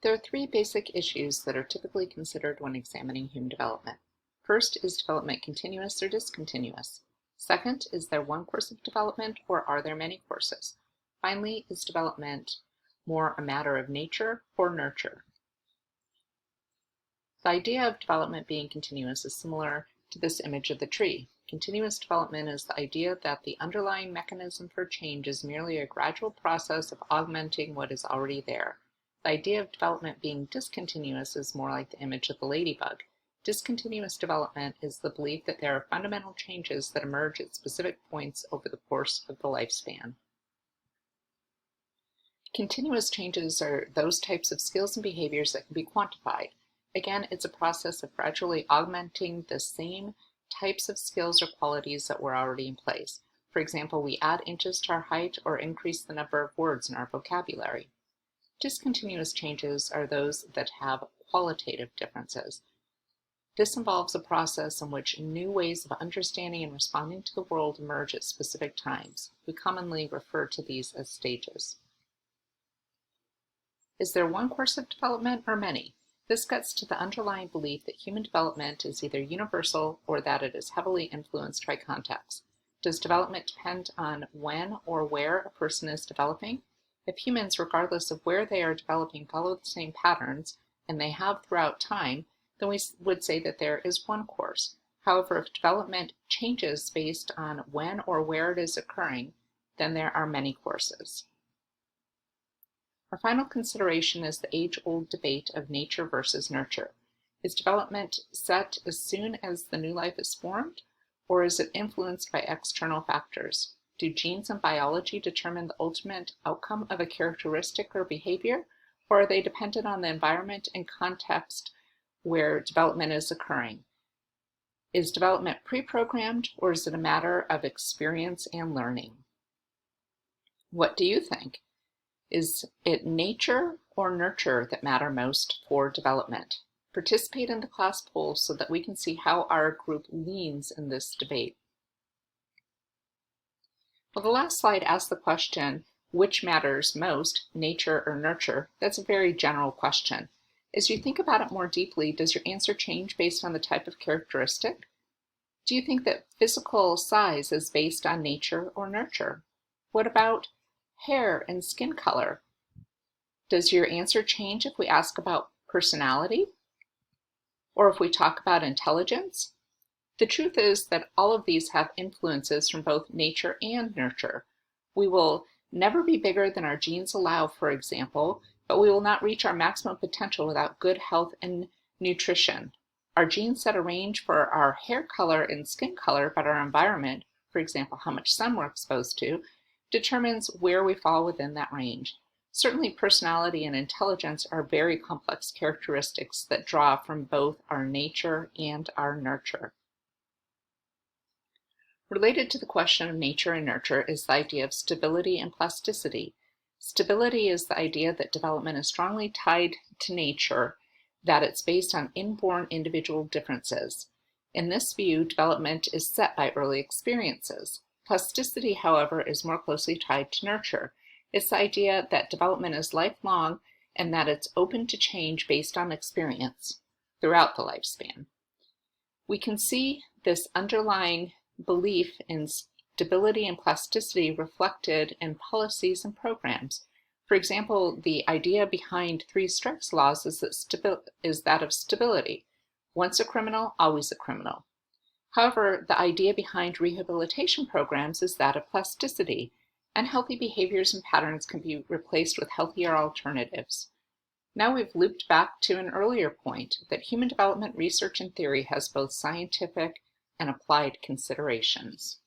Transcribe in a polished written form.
There are three basic issues that are typically considered when examining human development. First, is development continuous or discontinuous? Second, is there one course of development or are there many courses? Finally, is development more a matter of nature or nurture? The idea of development being continuous is similar to this image of the tree. Continuous development is the idea that the underlying mechanism for change is merely a gradual process of augmenting what is already there. The idea of development being discontinuous is more like the image of the ladybug. Discontinuous development is the belief that there are fundamental changes that emerge at specific points over the course of the lifespan. Continuous changes are those types of skills and behaviors that can be quantified. Again, it's a process of gradually augmenting the same types of skills or qualities that were already in place. For example, we add inches to our height or increase the number of words in our vocabulary. Discontinuous changes are those that have qualitative differences. This involves a process in which new ways of understanding and responding to the world emerge at specific times. We commonly refer to these as stages. Is there one course of development or many? This gets to the underlying belief that human development is either universal or that it is heavily influenced by context. Does development depend on when or where a person is developing? If humans, regardless of where they are developing, follow the same patterns, and they have throughout time, then we would say that there is one course. However, if development changes based on when or where it is occurring, then there are many courses. Our final consideration is the age-old debate of nature versus nurture. Is development set as soon as the new life is formed, or is it influenced by external factors? Do genes and biology determine the ultimate outcome of a characteristic or behavior, or are they dependent on the environment and context where development is occurring? Is development pre-programmed, or is it a matter of experience and learning? What do you think? Is it nature or nurture that matter most for development? Participate in the class poll so that we can see how our group leans in this debate. Well, the last slide asks the question, which matters most, nature or nurture? That's a very general question. As you think about it more deeply, does your answer change based on the type of characteristic? Do you think that physical size is based on nature or nurture? What about hair and skin color? Does your answer change if we ask about personality? Or if we talk about intelligence? The truth is that all of these have influences from both nature and nurture. We will never be bigger than our genes allow, for example, but we will not reach our maximum potential without good health and nutrition. Our genes set a range for our hair color and skin color, but our environment, for example, how much sun we're exposed to, determines where we fall within that range. Certainly, personality and intelligence are very complex characteristics that draw from both our nature and our nurture. Related to the question of nature and nurture is the idea of stability and plasticity. Stability is the idea that development is strongly tied to nature, that it's based on inborn individual differences. In this view, development is set by early experiences. Plasticity, however, is more closely tied to nurture. It's the idea that development is lifelong and that it's open to change based on experience throughout the lifespan. We can see this underlying belief in stability and plasticity reflected in policies and programs. For example, the idea behind 3 strikes laws is that of stability. Once a criminal, always a criminal. However, the idea behind rehabilitation programs is that of plasticity. Unhealthy behaviors and patterns can be replaced with healthier alternatives. Now we've looped back to an earlier point that human development research and theory has both scientific and applied considerations.